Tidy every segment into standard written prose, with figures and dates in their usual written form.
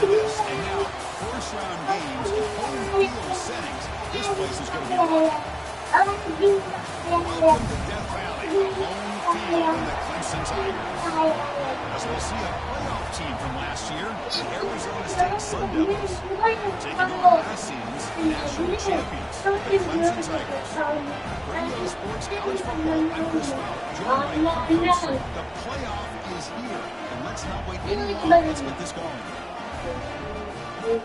to this. And now, first-round games in home field settings. This place is going to be locked. Welcome to Death Valley, the home field of the Clemson Tigers. As we'll see a playoff team from last year, the Arizona State Sun Devils, taking on last season's national champions, the Clemson Tigers. Radio Sports College Football, I'm Chris Bell, joined by Kirk Herbstreit. The playoff is here, and let's not wait any longer. Let's get this going. The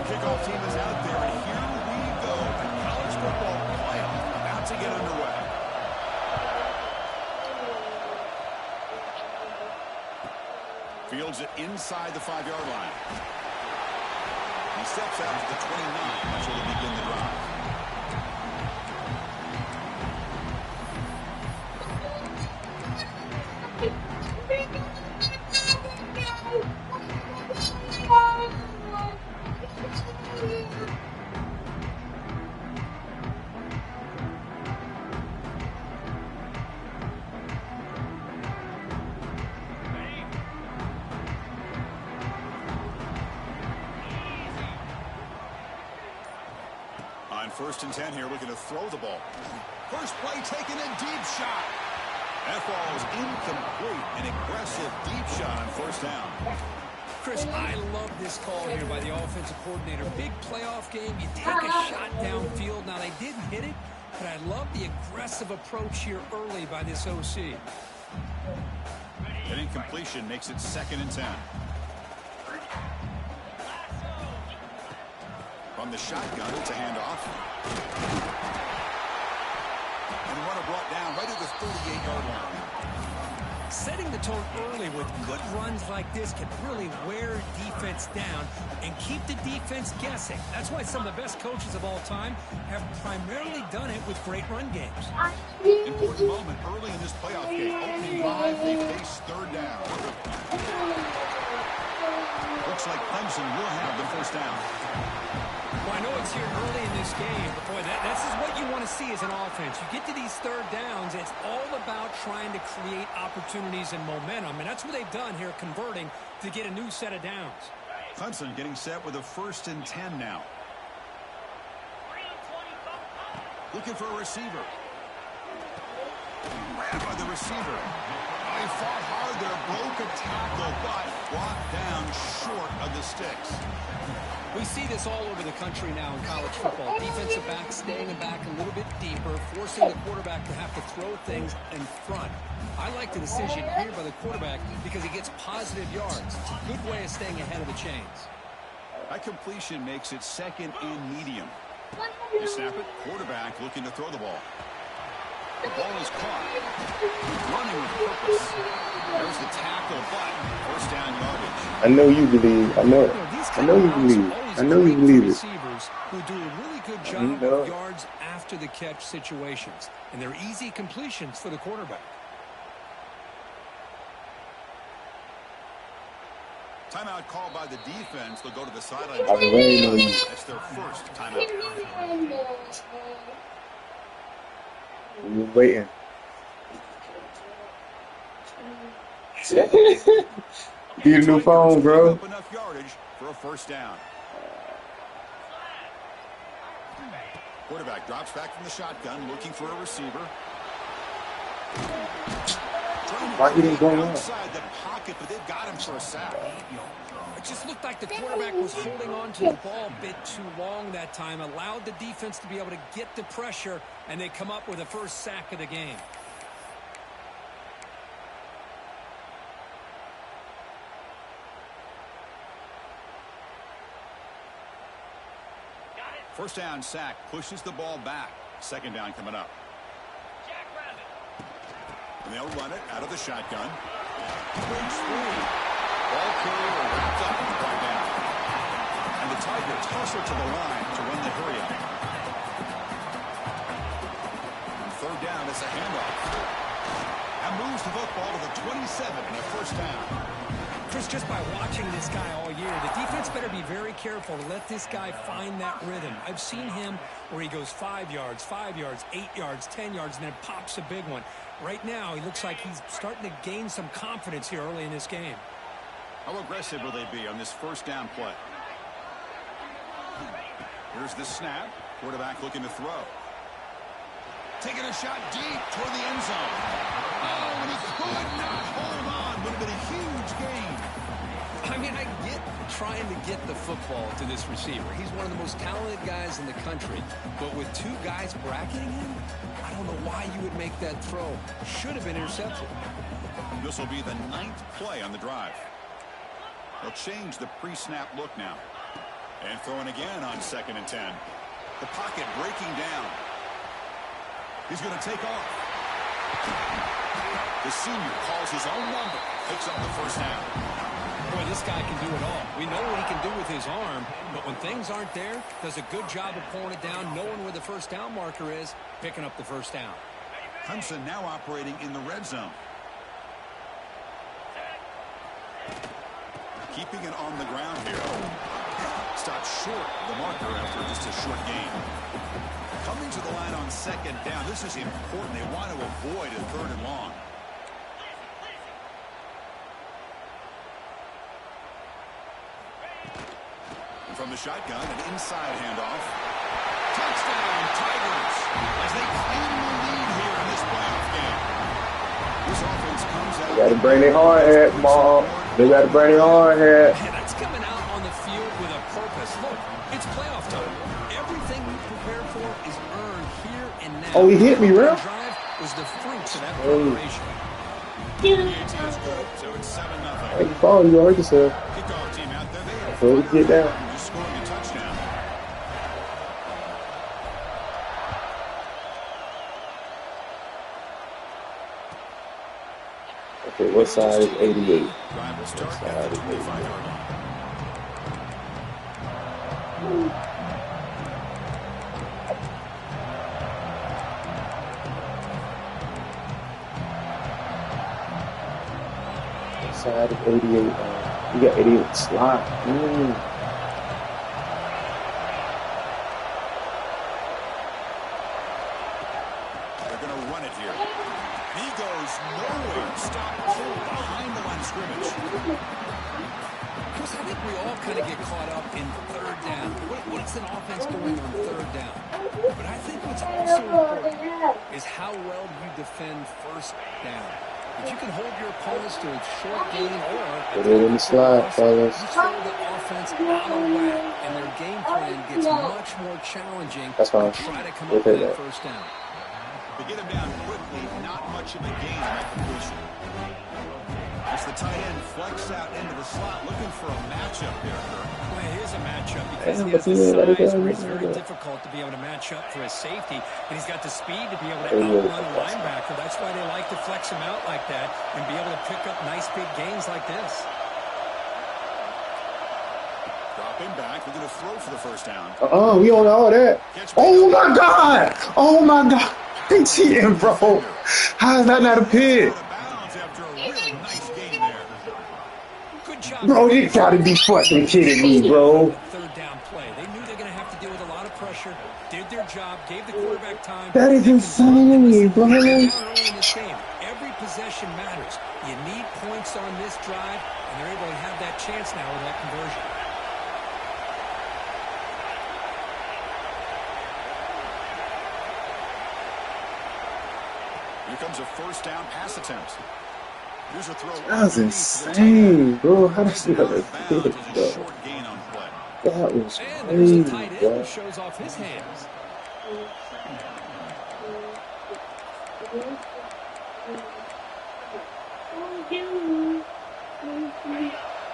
kickoff team is out there, and here we go. The college football playoff about to get underway. Fields it inside the 5-yard line. He steps out to the 29. That's where they begin the drive. On 1st and 10 here, looking to throw the ball. First play taken, a deep shot. That ball is incomplete. An aggressive deep shot on 1st down. Chris, I love this call here by the offensive coordinator. Big playoff game. You take a shot downfield. Now, they didn't hit it, but I love the aggressive approach here early by this OC. An incompletion makes it 2nd and 10. From the shotgun, it's a handoff. And the runner brought down right at the 38-yard line. Setting the tone early with good runs like this can really wear defense down and keep the defense guessing. That's why some of the best coaches of all time have primarily done it with great run games. Important moment early in this playoff game. Opening drive, they face 3rd down. Looks like Clemson will have the 1st down. Well, I know it's here early in this game, but boy, this is what you want to see as an offense. You get to these 3rd downs, it's all about trying to create opportunities and momentum, and that's what they've done here, converting to get a new set of downs. Clemson getting set with a 1st and 10 now. Looking for a receiver. Grabbed by the receiver. He fought hard there, broke a tackle, but brought down short of the sticks. We see this all over the country now in college football. Defensive backs staying back a little bit deeper, forcing the quarterback to have to throw things in front. I like the decision here by the quarterback because he gets positive yards. It's a good way of staying ahead of the chains. That completion makes it 2nd and medium. You snap it, quarterback looking to throw the ball. The ball is caught. Running with purpose. There's the tackle, but 1st down yardage. I know you believe. I know you believe. I know you believe it. Receivers who do a really good job of yards after the catch situations, and they're easy completions for the quarterback. Timeout called by the defense. They'll go to the sideline. That's their 1st timeout. We're waiting. Need a new phone, bro. Enough yardage for a 1st down. Quarterback drops back from the shotgun, looking for a receiver. Why he didn't go outside the pocket, but they've got him for a sack. It just looked like the quarterback was holding on to the ball a bit too long that time, allowed the defense to be able to get the pressure, and they come up with the 1st sack of the game. First down sack, pushes the ball back. 2nd down coming up. And they'll run it out of the shotgun. Ball carrier wrapped up and brought down. And the Tigers toss it to the line to run the hurry up. And 3rd down is a handoff. And moves the football to the 27 and a 1st down. Chris, just by watching this guy all year, the defense better be very careful to let this guy find that rhythm. I've seen him where he goes 5 yards, 8 yards, 10 yards, and then pops a big one. Right now, he looks like he's starting to gain some confidence here early in this game. How aggressive will they be on this first down play? Here's the snap. Quarterback looking to throw. Taking a shot deep toward the end zone. Oh, and he could not hold on. Would have been a huge gain. I mean, I get trying to get the football to this receiver. He's one of the most talented guys in the country. But with two guys bracketing him, I don't know why you would make that throw. Should have been intercepted. This will be the 9th play on the drive. They'll change the pre-snap look now. And throwing again on 2nd and 10. The pocket breaking down. He's going to take off. The senior calls his own number. Picks up the first down. Boy, this guy can do it all. We know what he can do with his arm, but when things aren't there, does a good job of pulling it down, knowing where the first down marker is, picking up the first down. Clemson now operating in the red zone. Keeping it on the ground here. Stopped short of the marker after just a short gain. Coming to the line on 2nd down. This is important. They want to avoid a 3rd and long. And from the shotgun, an inside handoff. Touchdown, Tigers, as they claim the lead here in this playoff game. This offense comes out. Got to bring it hard head, Mom. They got to bring it hard head. Yeah, that's coming out on the field with a purpose. Look, it's playoff time. Everything we prepare for is earned here and now. Oh, he hit me, real? Drive was the fruits of that preparation. PAT is good, so it's 7-0. Hey, you fall, you hurt yourself. Kickoff team out there. They have So we get down. just scoring a touchdown. Okay, what side is 88? Drive will start What at the side is 25-yard line. Side of 88. You got 88 slot. They're going to run it here. He goes nowhere. Stopped cold behind the line of scrimmage. Chris, I think we all kind of get caught up in 3rd down. What's an offense doing on 3rd down? But I think what's also important is how well you defend 1st down. If you can hold your opponents to a short gain or Put it in the slide, fellas. you throw the offense out of whack, and their game plan gets much more challenging That's fine. to try to come We'll up with take that that. 1st down. They get him down quickly. Not much of a gain on that completion. As the tight end flex out into the slot, looking for a matchup there. Well, it is a matchup because Damn, he but has he the ain't let it size go. where it's very difficult to be able to match up for his safety, and he's got the speed to be able to Hey, yeah, outrun a that's linebacker. That's why they like to flex him out like that and be able to pick up nice big gains like this. Dropping back, looking to throw for the first down. We on all that. Oh my God! Oh my God! They cheating, bro. How is that not a pick? Out of bounds after a really nice gain there. Good job. Bro, you gotta be fucking kidding me, bro. 3rd down play. They knew they're going to have to deal with a lot of pressure, did their job, gave the quarterback time. That is insane, bro. Down early in this game. Every possession matters. You need points on this drive, and they're able to have that chance now with that conversion. Here comes a first down pass attempt. Here's a throw. That was insane, bro. How does he have a pick, It's a bro? short gain on play. That was And there's crazy, a tight end bro. who shows off his hands.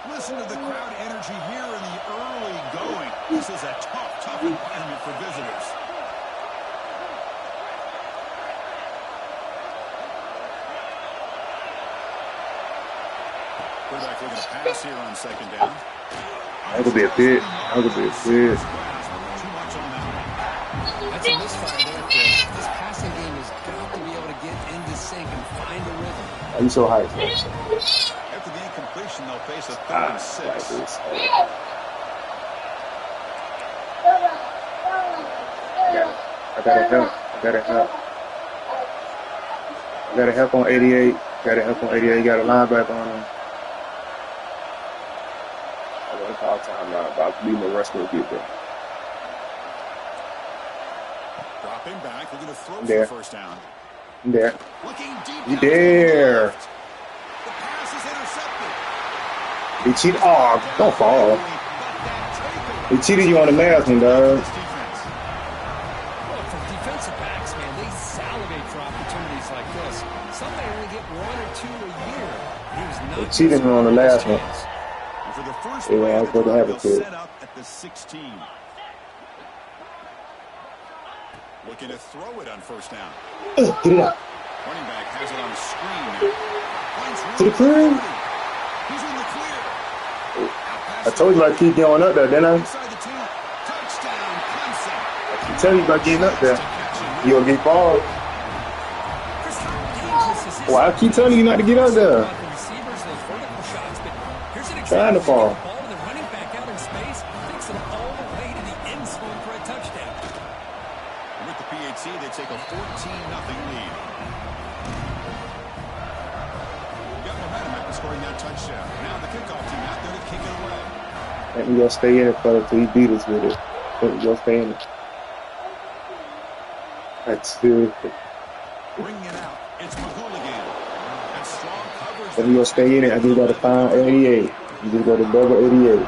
Listen to the crowd energy here in the early going. This is a tough environment for visitors. Quarterback looking to pass here on 2nd down. That could be a pick. That could be a pick. Too much on that one. That's a misfire there, Chris. This passing game has got to be able to get into sync and find a rhythm. Why you so hyped, bro? After the incomplete completion, they'll face a 3rd and 6. Like this. I gotta help. I gotta help. I gotta help on 88. Gotta help on 88. Got a linebacker on him. I want to call timeout. About to leave my rush will get there. Dropping back, looking to throw for There. the first down. There. Looking deep. You down there. the pass is intercepted. He cheated. Oh, don't fall. He cheated you on the last one, dog. This defense. Well, for defensive backs, man, they salivate for opportunities like this. Some may only get 1 or 2 a year. He was not They cheated him on the last one. And for the first Yeah, play I of was the going to drive, have they'll it too. set up at the 16. Looking to throw it on first down. Get it up. Running back has it on the screen now. Finds room To the for crib. 30. He's in the clear. I told you about to keep going up there, didn't I? Inside the 10. Touchdown, Clemson. I tell you about getting up there. To catch him. You gonna get ball. Chris, how dangerous is this? Well, I keep telling you not to get up there. About the receivers, those vertical shots, but here's an Trying to example. fall. They get the ball to the running back out in space, takes it all the way to the end zone for a touchdown. And with the PAT, they take a 14-0 lead. Got momentum after scoring that touchdown. Now the kickoff team out there to kick it away. Let me go stay in it, fella, till he beat us with it. Let me go stay in it. That's good. Bringing it out. It's Mahooligan. And strong coverage. Let me go stay in it. I just gotta find 88. You just go to double 88.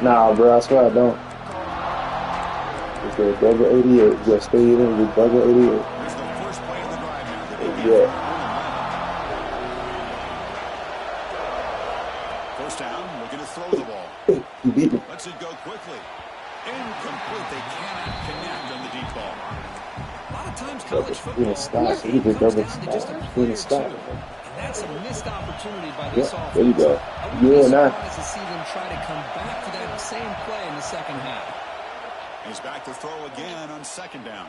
Nah, bro, I swear I don't. Just go to double 88. Just stay in it with double 88. Here's the first play of the drive now. They begin Yeah. First down, looking to throw the ball. You beat me. Lets it go quickly. Incomplete. They cannot connect on the deep ball. A lot of times Double. college He football didn't stop. He it did comes double down to just a stop. He play or didn't stop. two. And that's a missed opportunity by Yeah, this offense. there you go. I wouldn't You be and I. surprised to see them try to come back to that same play in the second half. He's back to throw again on second down.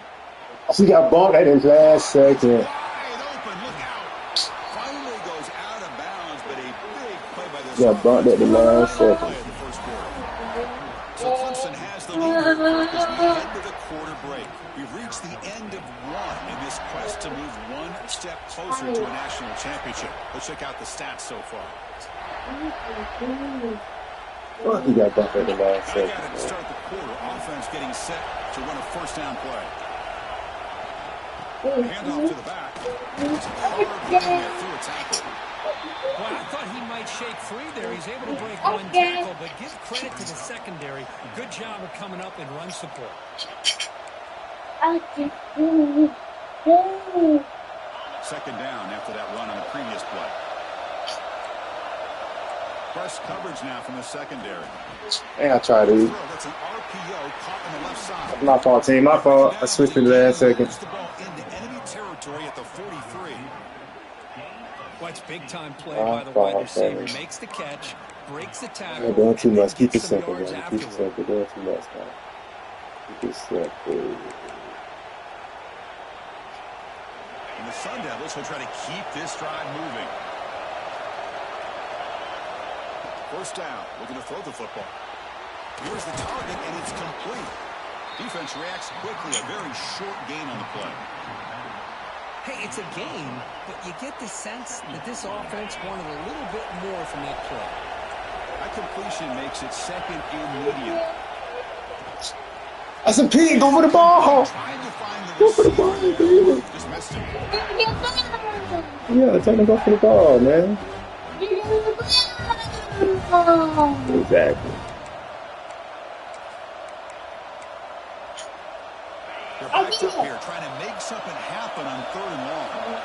He got bumped at his last second. Wide open. Look out. Finally goes out of bounds, but a big play by this Got bumped at the last play second. of the first quarter. So Clemson has the lead here as we head to the quarter break. We've reached the end of one in this quest to move one step closer to a national championship. Let's check out the stats so far. Oh, he got bumped at the last Back second. at it to start the quarter. Offense getting set to run a first down play. Handoff to the back. It's hard getting there through a tackle. Well, I thought he might shake free there. He's able to break one tackle, but give credit to the secondary. Good job of coming up and run support. Second down after that run on the previous play. Press coverage now from the secondary. Hey, I tried to. That's an RPO caught on the left side. My fault, team. My fault. I switched it the last second. Puts the ball into enemy territory at the 43. Well, it's big-time play Oh, by the wide wow, receiver. okay. Makes the catch, breaks the tackle. I'm doing too and then much. Keep it gets some simple, yards man. Keep it afterward. simple. Doing too much, man. Keep it simple. And the Sun Devils will try to keep this drive moving. First down, looking to throw the football. Here's the target, and it's complete. Defense reacts quickly. A very short gain on the play. Hey, it's a game, but you get the sense that this offense wanted a little bit more from that play. That completion makes it second and medium. That's a pig. Go for the ball. Trying to find the Go for the ball, receiver. baby. Just missed him. Yeah, tell him to go for the ball, man. Exactly. They're backed up here, trying to make something happen on third and long.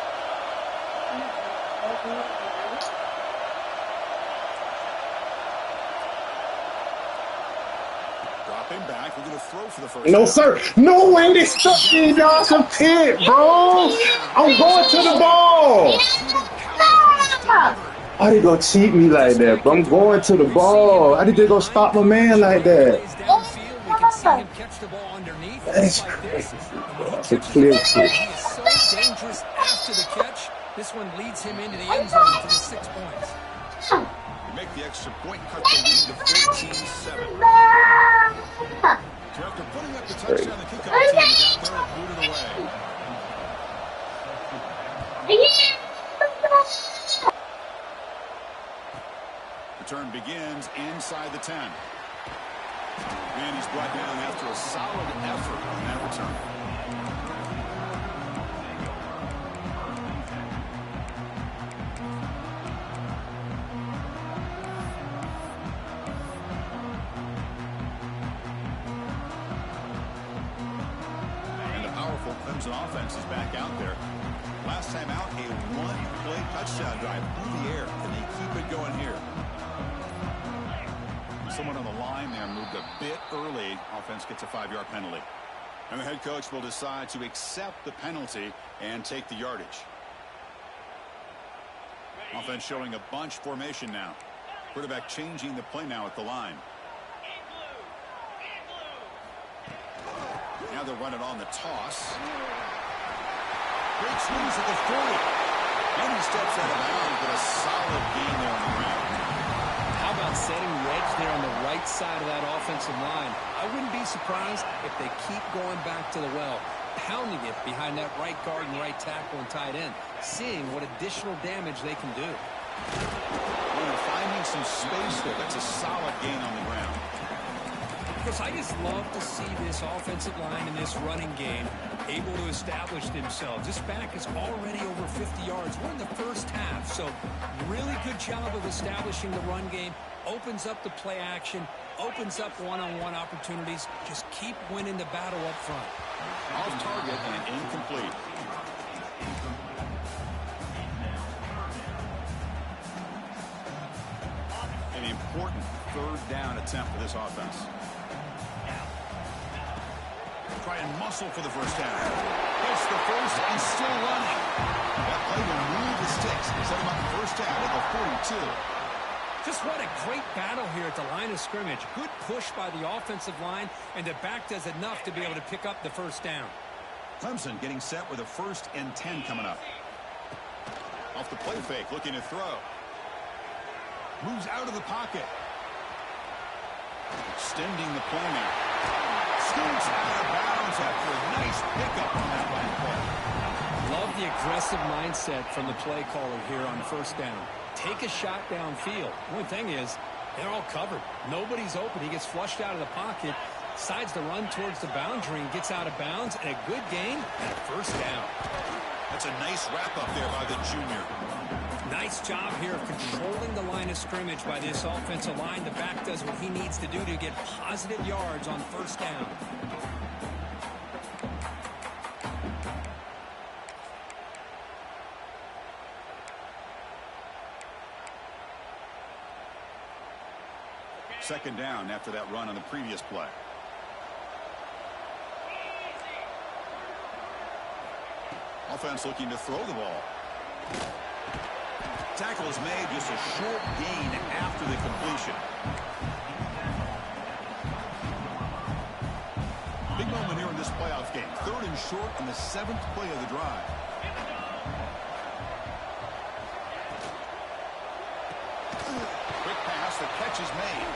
Dropping back, we're going to throw for the first No, down. sir. No way they stuck me, y'all. It's a pit, bro. I'm going to the ball. How they gonna cheat me like that, bro? I'm going to the ball. How did they go stop my man like that? Plays downfield, we can see him catch the ball underneath. That's Like this. crazy, And bro. he That's a catches clear it. kick. He is so dangerous after the catch. This one leads him into the end zone to the 6 points. They make the extra point, cut the lead to 14-7. So after putting up the touchdown, the kickoff team is out there and booted away. Return begins inside the 10. And he's brought down after a solid effort on that return. And the powerful Clemson offense is back out there. Last time out, a one-play touchdown drive through the air. Can they keep it going here? Someone on the line there moved a bit early. Offense gets a 5-yard penalty. And the head coach will decide to accept the penalty and take the yardage. Offense showing a bunch formation now. Quarterback changing the play now at the line. Now they'll run it on the toss. Great swings at the 40. And he steps out of bounds, but a solid gain there on the ground. How about setting wedge there on the right side of that offensive line? I wouldn't be surprised if they keep going back to the well, pounding it behind that right guard and right tackle and tight end, seeing what additional damage they can do. When they're finding some space there, that's a solid gain on the ground. Because I just love to see this offensive line in this running game able to establish themselves. This back is already over 50 yards. We're in the first half, so really good job of establishing the run game. Opens up the play action, opens up one-on-one opportunities. Just keep winning the battle up front. Off target and incomplete. An important third down attempt for this offense. Try and muscle for the first down. Gets the first and still running. That play will move the sticks. Set him up first down at the 42. Just what a great battle here at the line of scrimmage. Good push by the offensive line, and the back does enough to be able to pick up the first down. Clemson getting set with a 1st and 10 coming up. Off the play fake, looking to throw. Moves out of the pocket. Extending the play now. Scoots out of bounds after a nice pickup on that last play. Love the aggressive mindset from the play caller here on first down. Take a shot downfield. The only thing is, they're all covered. Nobody's open. He gets flushed out of the pocket, decides to run towards the boundary and gets out of bounds, and a good gain and a first down. That's a nice wrap-up there by the junior. Nice job here of controlling the line of scrimmage by this offensive line. The back does what he needs to do to get positive yards on first down. Second down after that run on the previous play. Offense looking to throw the ball. Tackle is made, just a short gain after the completion. Big moment here in this playoff game. 3rd and short on the 7th play of the drive. Quick pass, the catch is made.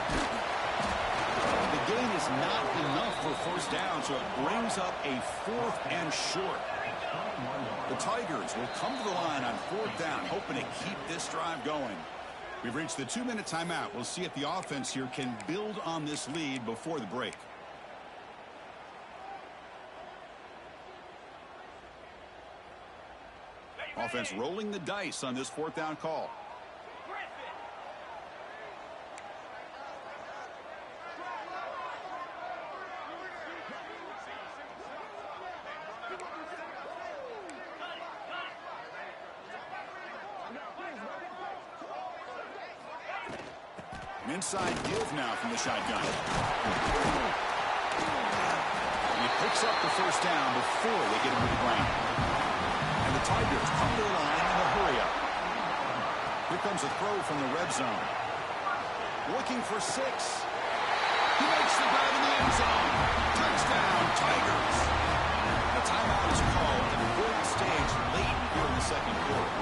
The gain is not enough for first down, so it brings up a 4th and short. The Tigers will come to the line on 4th down, hoping to keep this drive going. We've reached the 2-minute timeout. We'll see if the offense here can build on this lead before the break. Offense rolling the dice on this 4th down call. Inside give now from the shotgun. And he picks up the first down before they get him to the ground. And the Tigers come to the line in a hurry up. Here comes a throw from the red zone. Looking for 6. He makes the grab in the end zone. Touchdown, Tigers. The timeout is called at the 4th stage late here in the 2nd quarter.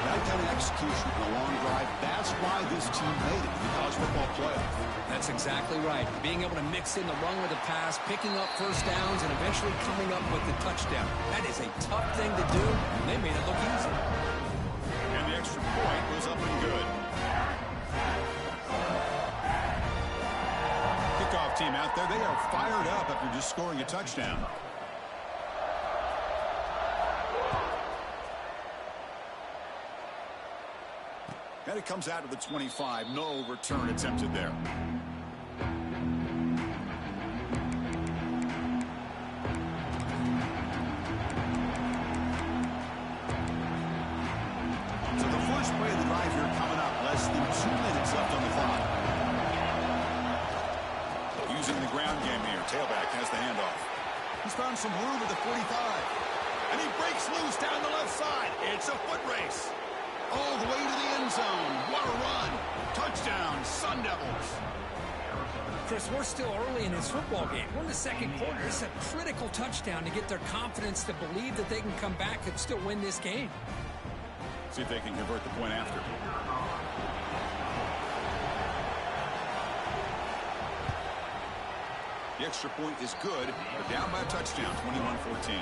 That kind of execution in a long drive, that's why this team made it to the college football playoff. That's exactly right. Being able to mix in the run with the pass, picking up first downs, and eventually coming up with the touchdown. That is a tough thing to do, and they made it look easy. And the extra point was up and good. Kickoff team out there, they are fired up after just scoring a touchdown. And it comes out of the 25. No return attempted there. So the first play of the drive here coming up. Less than 2 minutes left on the clock. Using the ground game here. Tailback has the handoff. He's found some room at the 45. And he breaks loose down the left side. It's a foot race. All the way to the end zone. What a run. Touchdown, Sun Devils. Chris, we're still early in this football game. We're in the second quarter. It's a critical touchdown to get their confidence to believe that they can come back and still win this game. See if they can convert the point after. The extra point is good. They're down by a touchdown, 21-14.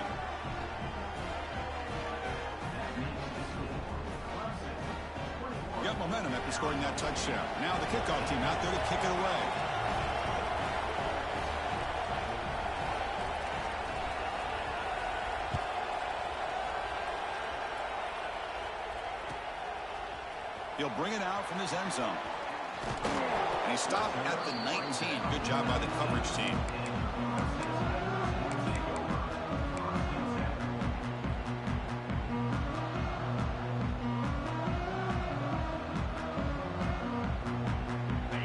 Got momentum after scoring that touchdown. Now the kickoff team out there to kick it away. He'll bring it out from his end zone. And he stopped at the 19. Good job by the coverage team.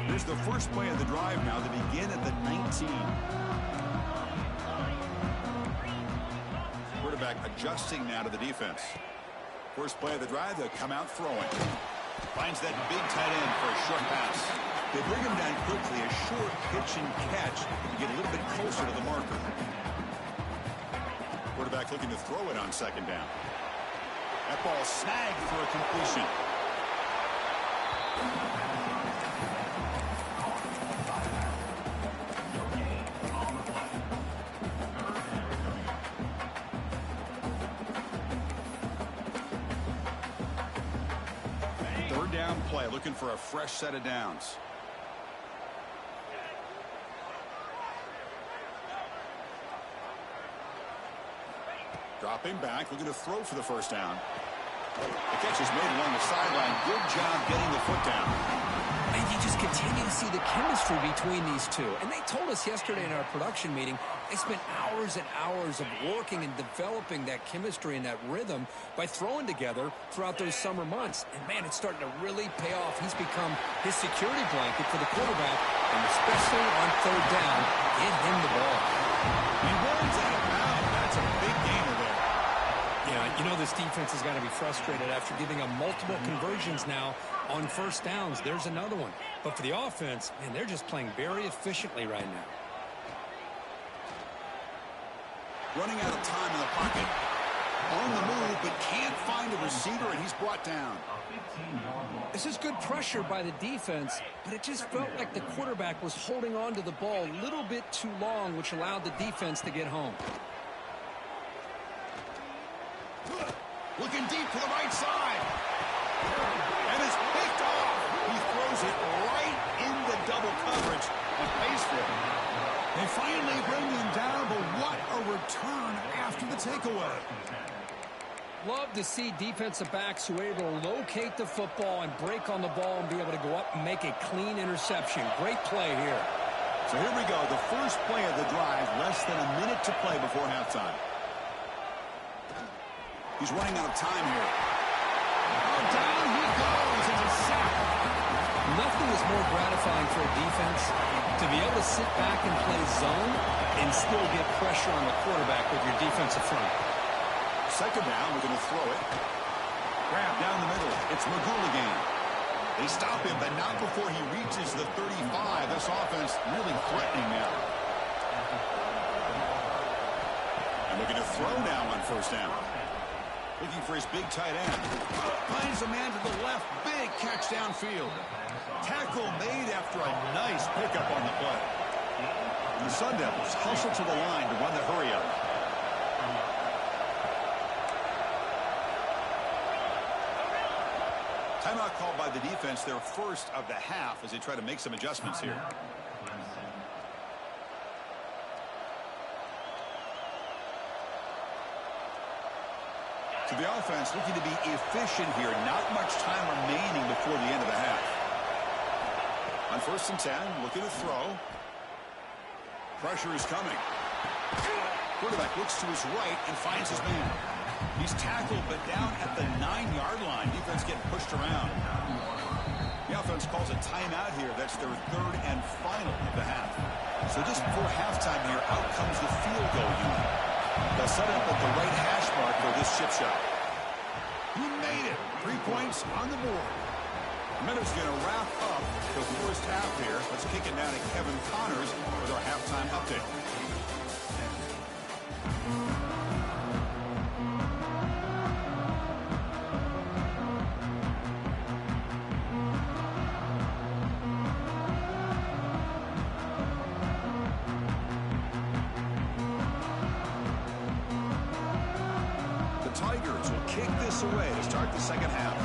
Here's the first play of the drive now to begin at the 19. Quarterback adjusting now to the defense. First play of the drive, they'll come out throwing. Finds that big tight end for a short pass. They bring him down quickly, a short pitch and catch to get a little bit closer to the marker. Quarterback looking to throw it on second down. That ball snagged for a completion. Down play, looking for a fresh set of downs. Dropping back, looking to throw for the first down. The catch is made along the sideline. Good job getting the foot down. And you just continue to see the chemistry between these two. And they told us yesterday in our production meeting, they spent hours and hours of working and developing that chemistry and that rhythm by throwing together throughout those summer months. And, man, it's starting to really pay off. He's become his security blanket for the quarterback, and especially on third down, get him the ball. He runs out of bounds. That's a big gainer there. Yeah, you know this defense has got to be frustrated after giving them multiple conversions now on first downs. There's another one. But for the offense, man, they're just playing very efficiently right now. Running out of time in the pocket. On the move, but can't find a receiver, and he's brought down. This is good pressure by the defense, but it just felt like the quarterback was holding on to the ball a little bit too long, which allowed the defense to get home. Looking deep to the right side. And it's picked off. He throws it right in the double coverage and pays for it. They finally bring him down, but what a return after the takeaway. Love to see defensive backs who are able to locate the football and break on the ball and be able to go up and make a clean interception. Great play here. So here we go, the first play of the drive, less than a minute to play before halftime. He's running out of time here. Oh, down he goes. It's a sack. Nothing is more gratifying for a defense to be able to sit back and play zone and still get pressure on the quarterback with your defensive front. Second down, we're going to throw it. Grab down the middle. It's Magoo again. They stop him, but not before he reaches the 35. This offense really threatening now. And looking to throw now on first down. Looking for his big tight end. Finds a man to the left. Big catch downfield. Tackle made after a nice pickup on the play. The Sun Devils hustle to the line to run the hurry-up. Timeout called by the defense, their first of the half, as they try to make some adjustments here. So the offense looking to be efficient here. Not much time remaining before the end of the half. On 1st and 10, looking to throw. Pressure is coming. Quarterback looks to his right and finds his man. He's tackled, but down at the 9-yard line. Defense getting pushed around. The offense calls a timeout here. That's their 3rd and final of the half. So just before halftime here, out comes the field goal unit. They'll set up at the right hash mark for this chip shot. He made it. 3 points on the board. The minute's going to wrap up the first half here. Let's kick it down to Kevin Connors with our halftime update. Tigers will kick this away to start the second half.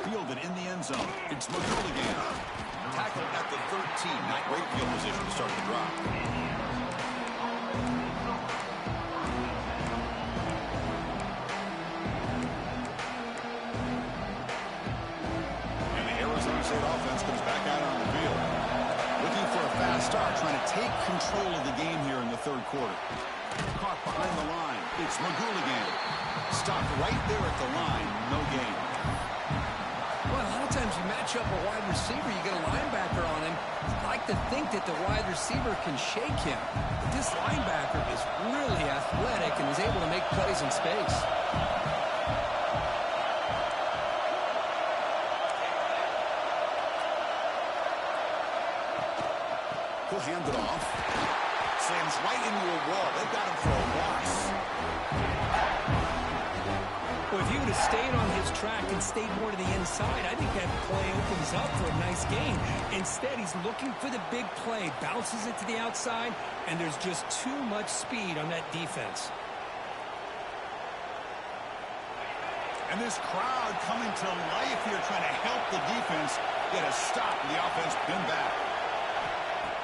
Fielded in the end zone. It's McCool again. Tackled at the 13. Not great field position to start the drop. And the Arizona State offense comes back out on the field. Looking for a fast start, trying to take control of the game here in the 3rd quarter. Caught behind the line. It's McCool again. Stopped right there at the line. No gain. Well, a lot of times you match up a wide receiver, you get a linebacker on him. I like to think that the wide receiver can shake him. But this linebacker is really athletic and is able to make plays in space. He'll hand it off. Slams right into a wall. They've got him for a loss. Well, if he would have stayed on his track and stayed more to the inside, I think that play opens up for a nice game. Instead, he's looking for the big play, bounces it to the outside, and there's just too much speed on that defense. And this crowd coming to life here, trying to help the defense get a stop, and the offense pinned back.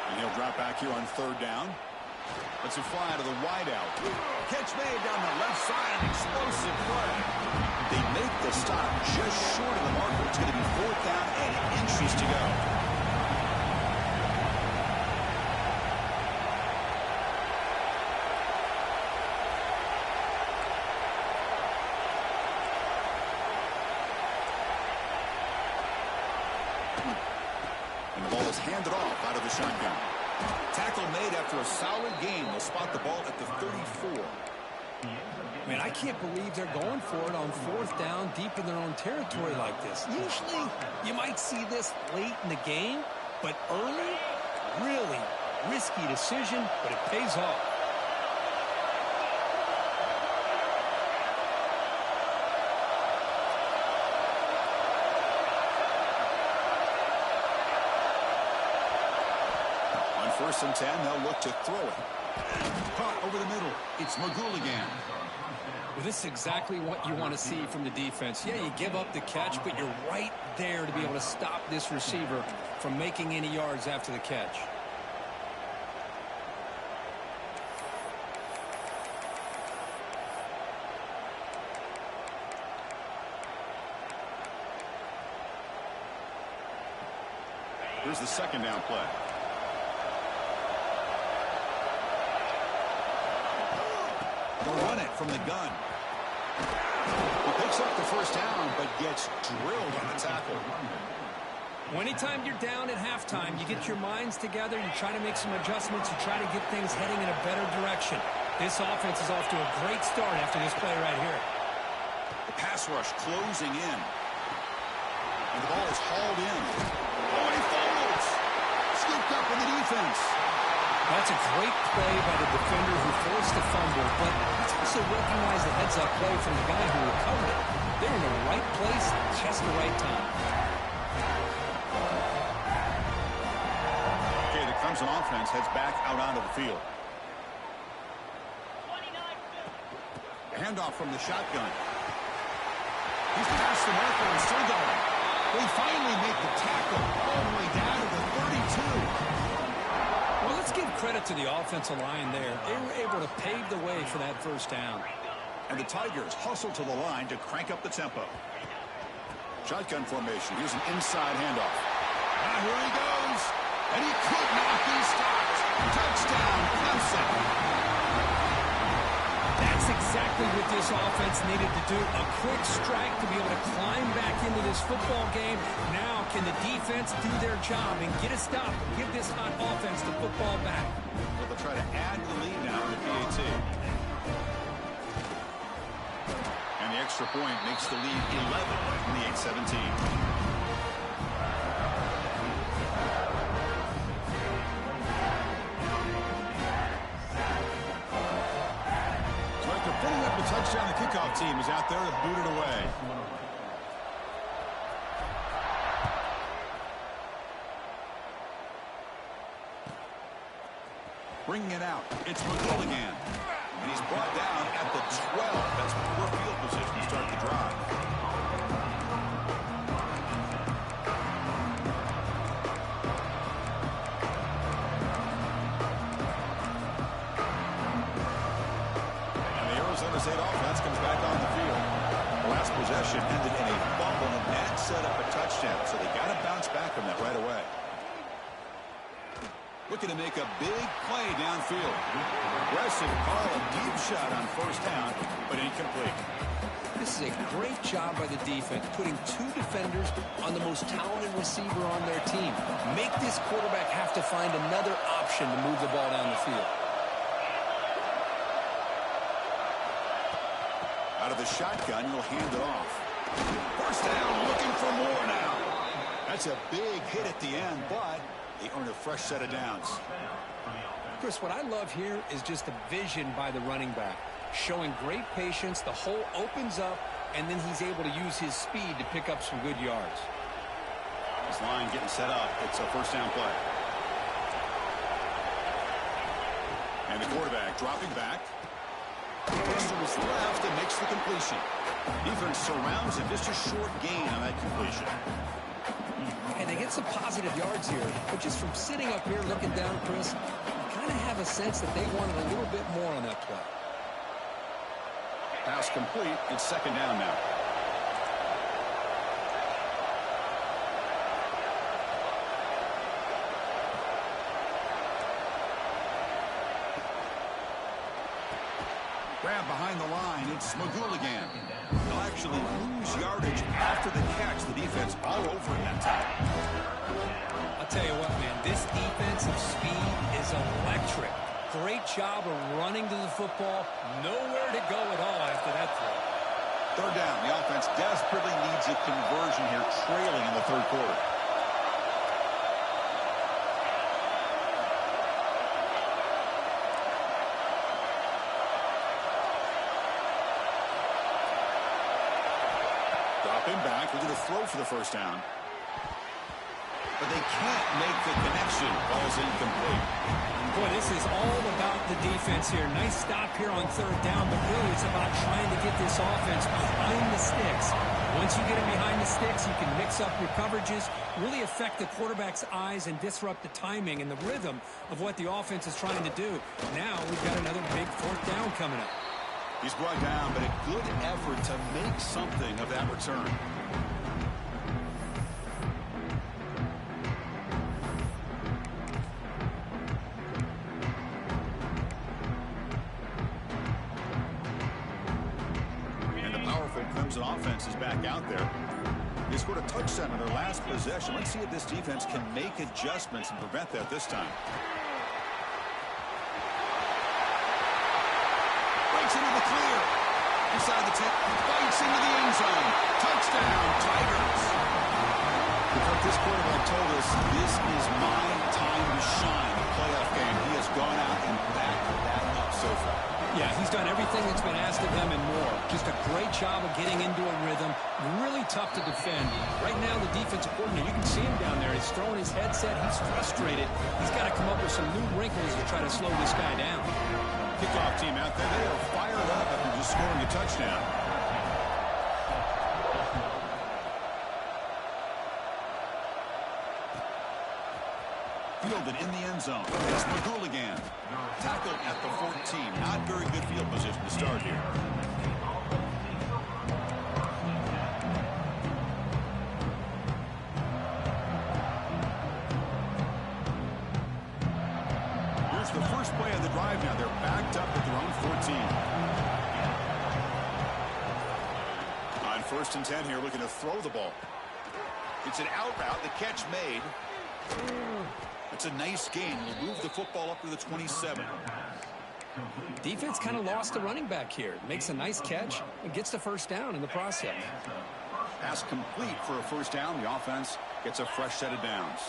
And he'll drop back here on 3rd down. Let's fly to the wideout. Catch made down the left side, an explosive play. They make the stop just short of the marker. It's going to be 4th down and inches to go. And the ball is handed off out of the shotgun. Tackle made after a solid game. They'll spot the ball at the 34. Man, I can't believe they're going for it on 4th down deep in their own territory like this. Usually, you might see this late in the game, but early, really risky decision, but it pays off. On 1st and 10, they'll look to throw it. Caught over the middle. It's McCool again. Well, this is exactly what you want to see from the defense. Yeah, you give up the catch, but you're right there to be able to stop this receiver from making any yards after the catch. Here's the 2nd down play. They'll run it from the gun. He picks up the 1st down, but gets drilled on the tackle. Well, anytime you're down at halftime, you get your minds together, you try to make some adjustments, you try to get things heading in a better direction. This offense is off to a great start after this play right here. The pass rush closing in. And the ball is hauled in. Oh, he falls! up in the defense. That's a great play by the defender who forced the fumble, but let's also recognize the heads-up play from the guy who recovered it. They're in the right place, just the right time. Okay, the Clemson offense heads back out onto the field. Handoff from the shotgun. He's past the marker and still going. They finally make the tackle all the way down to the 32. Well, let's give credit to the offensive line there. They were able to pave the way for that first down. And the Tigers hustle to the line to crank up the tempo. Shotgun formation. Here's an inside handoff. And here he goes. And he could not be stopped. Touchdown, Clemson. That's exactly what this offense needed to do. A quick strike to be able to climb back into this football game. Now, can the defense do their job and get a stop? Give this hot offense the football back. Well, they'll try to add to the lead now in the PAT. And the extra point makes the lead 11, 28-17. Touchdown, the kickoff team is out there to boot it away. Bringing it out, it's McCall again. And he's brought down at the 12. That's poor field position to start the drive. State offense comes back on the field. The last possession ended in a fumble, and that set up a touchdown, so they got to bounce back from that right away. Looking to make a big play downfield. Aggressive call, a deep shot on first down, but incomplete. This is a great job by the defense, putting two defenders on the most talented receiver on their team. Make this quarterback have to find another option to move the ball down the field. Out of the shotgun, he'll hand it off. First down, looking for more now. That's a big hit at the end, but they earn a fresh set of downs. Chris, what I love here is just the vision by the running back. Showing great patience, the hole opens up, and then he's able to use his speed to pick up some good yards. This line getting set up. It's a first down play. And the quarterback dropping back. Looks to his left and makes the completion. Defense surrounds him. Just a short gain on that completion. And they get some positive yards here. But just from sitting up here looking down, Chris, you kind of have a sense that they wanted a little bit more on that play. Pass complete. It's second down now. Grab behind the line. It's Magul again. They'll actually lose yardage after the catch. The defense all over him that time. I'll tell you what, man. This defensive speed is electric. Great job of running to the football. Nowhere to go at all after that throw. Third down. The offense desperately needs a conversion here, trailing in the third quarter. Back, we're going to throw for the first down. But they can't make the connection. Ball's incomplete. Boy, this is all about the defense here. Nice stop here on third down, but really it's about trying to get this offense behind the sticks. Once you get them behind the sticks, you can mix up your coverages, really affect the quarterback's eyes and disrupt the timing and the rhythm of what the offense is trying to do. Now we've got another big fourth down coming up. He's brought down, but a good effort to make something of that return. And the powerful Clemson offense is back out there. They scored a touchdown on their last possession. Let's see if this defense can make adjustments and prevent that this time. Into the clear. Inside the 10. Bites into the end zone. Touchdown, Tigers. This quarterback told us this is my time to shine. The playoff game. He has gone out and backed that up so far. Yeah, he's done everything that's been asked of him and more. Just a great job of getting into a rhythm. Really tough to defend. Right now, the defensive coordinator, you can see him down there. He's throwing his headset. He's frustrated. He's got to come up with some new wrinkles to try to slow this guy down. Kickoff team out there. They are fired up after just scoring a touchdown. Fielded in the end zone. It's McGooligan. Tackled at the 14. Not very good field position to start here. Here's the first play of the drive now. They're backed up at their own 14. On 1st and 10 here, looking to throw the ball. It's an out route. The catch made. It's a nice gain. You move the football up to the 27. Defense kind of lost the running back here. Makes a nice catch and gets the first down in the process. Pass complete for a first down. The offense gets a fresh set of downs.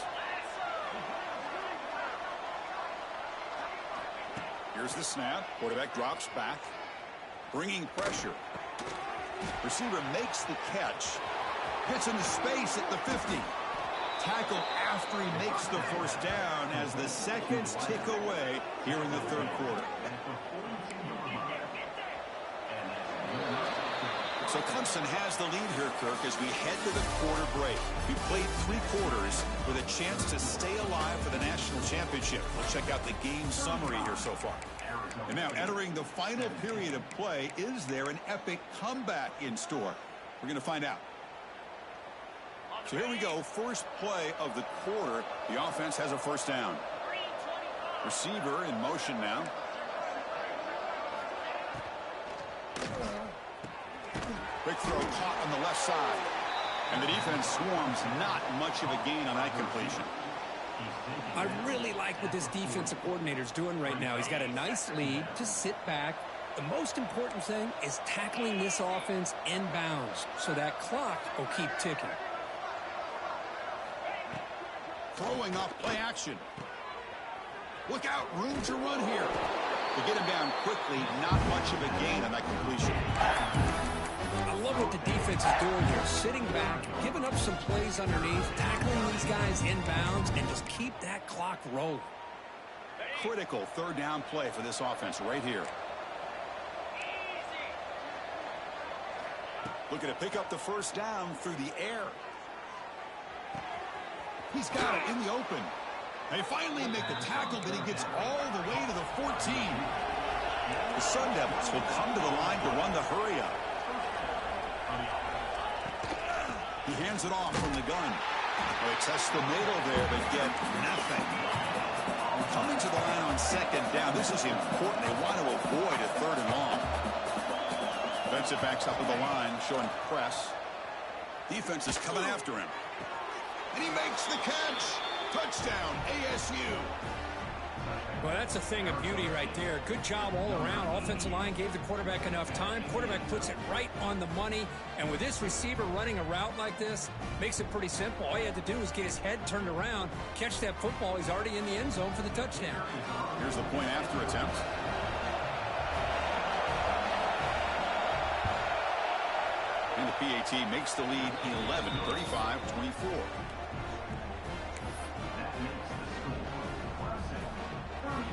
Here's the snap. Quarterback drops back. Bringing pressure. Receiver makes the catch. Gets into space at the 50. Tackle after he makes the first down as the seconds tick away here in the third quarter. So Clemson has the lead here, Kirk, as we head to the quarter break. We played 3 quarters with a chance to stay alive for the national championship. We'll check out the game summary here so far. And now entering the final period of play, is there an epic comeback in store? We're going to find out. So here we go, first play of the quarter. The offense has a first down. Receiver in motion now. Quick throw caught on the left side. And the defense swarms, not much of a gain on that completion. I really like what this defensive coordinator's doing right now. He's got a nice lead. Just sit back. The most important thing is tackling this offense inbounds so that clock will keep ticking. Throwing off play action. Look out, room to run here. To get him down quickly, not much of a gain on that completion. I love what the defense is doing here. Sitting back, giving up some plays underneath, tackling these guys inbounds, and just keep that clock rolling. Critical third down play for this offense right here. Looking to pick up the first down through the air. He's got it in the open. They finally make the tackle, but he gets all the way to the 14. The Sun Devils will come to the line to run the hurry up. He hands it off from the gun. They test the middle there, but get nothing. Coming to the line on second down. This is important. They want to avoid a third and long. Defensive backs up at the line, showing press. Defense is coming after him. And he makes the catch. Touchdown, ASU. Well, that's a thing of beauty right there. Good job all around. Offensive line gave the quarterback enough time. Quarterback puts it right on the money. And with this receiver running a route like this, makes it pretty simple. All you had to do is get his head turned around, catch that football. He's already in the end zone for the touchdown. Here's the point after attempt. And the PAT makes the lead 11, 35-24.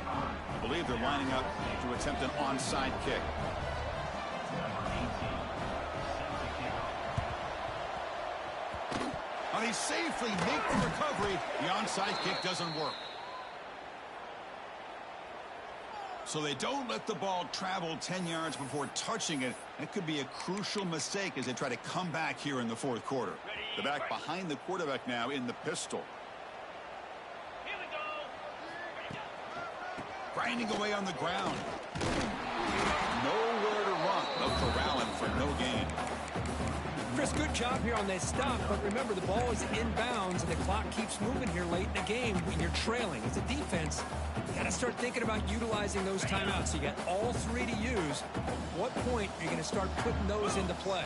I believe they're lining up to attempt an onside kick. And he safely make the recovery. The onside kick doesn't work. So they don't let the ball travel 10 yards before touching it. That could be a crucial mistake as they try to come back here in the fourth quarter. The back behind the quarterback now in the pistol. Grinding away on the ground. Nowhere to run. No corralling for no gain. Chris, good job here on that stop, but remember the ball is inbounds and the clock keeps moving here late in the game when you're trailing. As a defense, you got to start thinking about utilizing those timeouts. You got all 3 to use. At what point are you going to start putting those into play?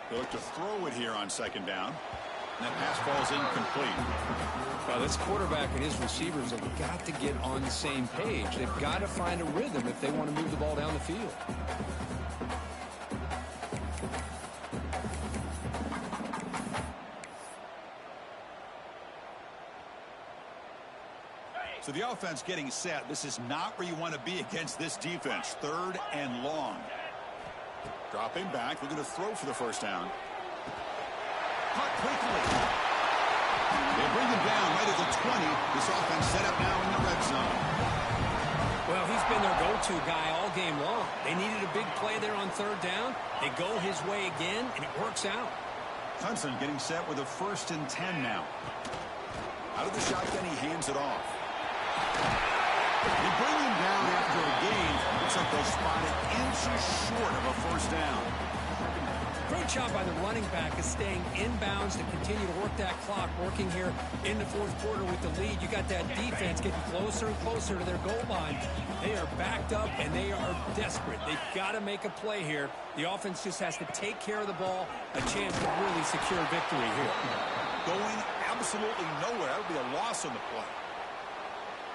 They look to throw it here on second down. And that pass falls incomplete. Well, this quarterback and his receivers have got to get on the same page. They've got to find a rhythm if they want to move the ball down the field. So the offense getting set. This is not where you want to be against this defense. 3rd and long. Dropping back, looking to throw for the first down. Caught quickly. They bring him down right at the 20. This offense set up now in the red zone. Well, he's been their go-to guy all game long. They needed a big play there on 3rd down. They go his way again, and it works out. Hudson getting set with a 1st and 10 now. Out of the shotgun, he hands it off. They bring him down after a gain. Looks like they'll spot it inches short of a 1st down. Great job by the running back is staying inbounds to continue to work that clock, working here in the 4th quarter with the lead. You got that defense getting closer and closer to their goal line. They are backed up, and they are desperate. They've got to make a play here. The offense just has to take care of the ball, a chance to really secure victory here. Going absolutely nowhere. That would be a loss on the play.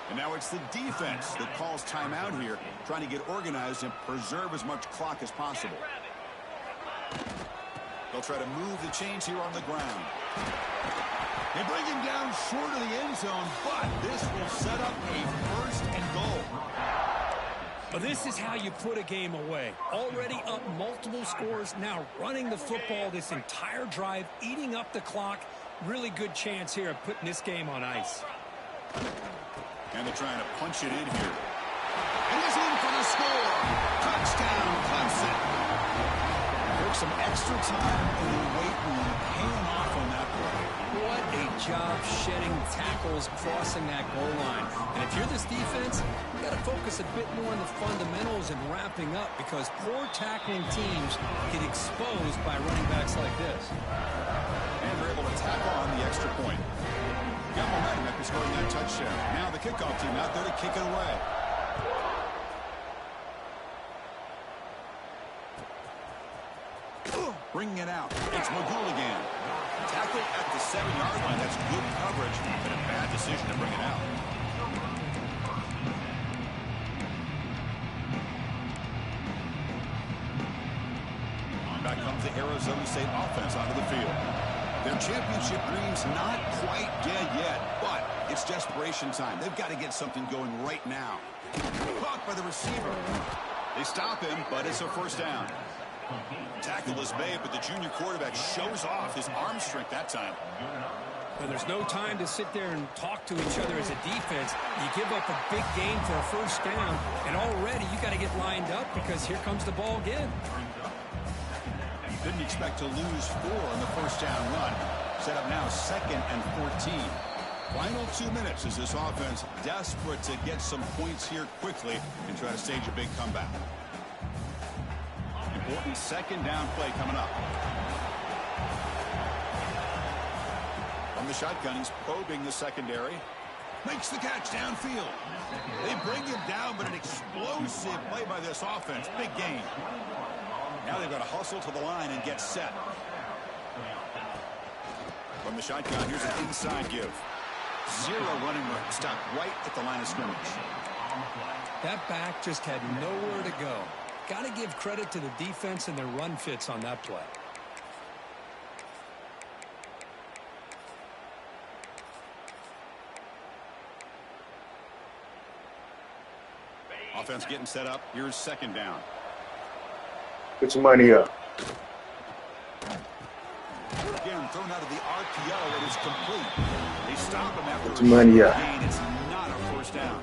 And now it's the defense that calls timeout here, trying to get organized and preserve as much clock as possible. They'll try to move the chains here on the ground. They bring him down short of the end zone, but this will set up a 1st and goal. Well, this is how you put a game away. Already up multiple scores, now running the football this entire drive, eating up the clock. Really good chance here of putting this game on ice. And they're trying to punch it in here. And he's in for the score. Touchdown, Clemson. Took some extra time in the weight room, paying off on that play. What a job shedding tackles, crossing that goal line. And if you're this defense, you got to focus a bit more on the fundamentals and wrapping up, because poor tackling teams get exposed by running backs like this. And they're able to tackle on the extra point. Got momentum after scoring that touchdown. Now the kickoff team out there to kick it away. Bringing it out. It's Magul again. Tackled at the 7-yard line. That's good coverage, but a bad decision to bring it out. Back comes the Arizona State offense onto the field. Their championship dream's not quite dead yet, but it's desperation time. They've got to get something going right now. Caught by the receiver. They stop him, but it's a 1st down. Tackle is made, but the junior quarterback shows off his arm strength that time. Well, there's no time to sit there and talk to each other as a defense. You give up a big gain for a 1st down, and already you got to get lined up, because here comes the ball again. Didn't expect to lose 4 on the 1st down run. Set up now 2nd and 14. Final 2 minutes as this offense desperate to get some points here quickly and try to stage a big comeback. Important 2nd down play coming up. From the shotgun, he's probing the secondary. Makes the catch downfield. They bring him down, but an explosive play by this offense. Big gain. Now they've got to hustle to the line and get set. From the shotgun, here's an inside give. 0 running room. Stopped right at the line of scrimmage. That back just had nowhere to go. Got to give credit to the defense and their run fits on that play. Offense getting set up. Here's 2nd down. Put your money up. Again, thrown out of the RPO. It is complete. They stop him after Put your money up. gain. It's not a 1st down.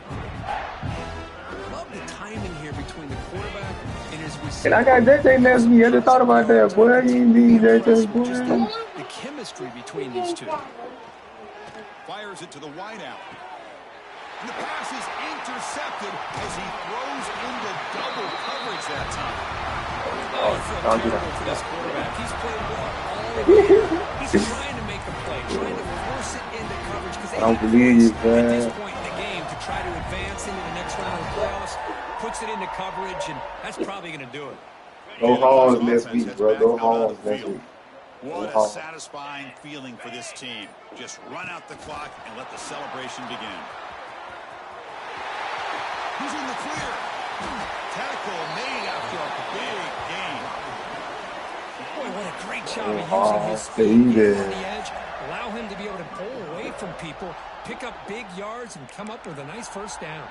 Love the timing here between the quarterback and his receiver. And I got JJ next to me. I just thought about that, boy. You need JJ, boy. The chemistry between these two. Fires it to the wideout. And the pass is intercepted as he throws into double coverage that time. Oh, don't do that. For this quarterback. He's played well all year. He's trying to make a play, trying to force it into coverage, because I don't believe you, at man. this point in the game to try to advance into the next round of the playoffs, puts it into coverage, and that's probably going to do it. Go Hogs next week, bro. Go Hogs next week. What a satisfying feeling for this team. Just run out the clock and let the celebration begin. He's in the clear. Tackle made after a big gain. Boy, what a great job of using his speed on the edge. Allow him to be able to pull away from people, pick up big yards, and come up with a nice first down.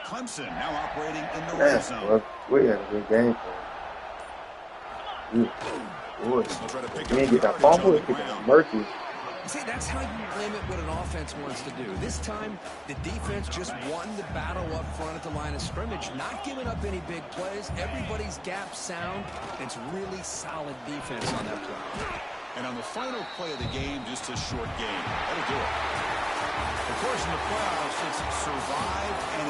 Clemson now operating in the red zone. We had a good game. Boy, you ain't get that fumble, it gets murky. See, that's how you limit what an offense wants to do. This time, the defense just won the battle up front at the line of scrimmage, not giving up any big plays. Everybody's gap sound. It's really solid defense on that play. And on the final play of the game, just a short game. That'll do it. Of course, in the playoffs, it's survive and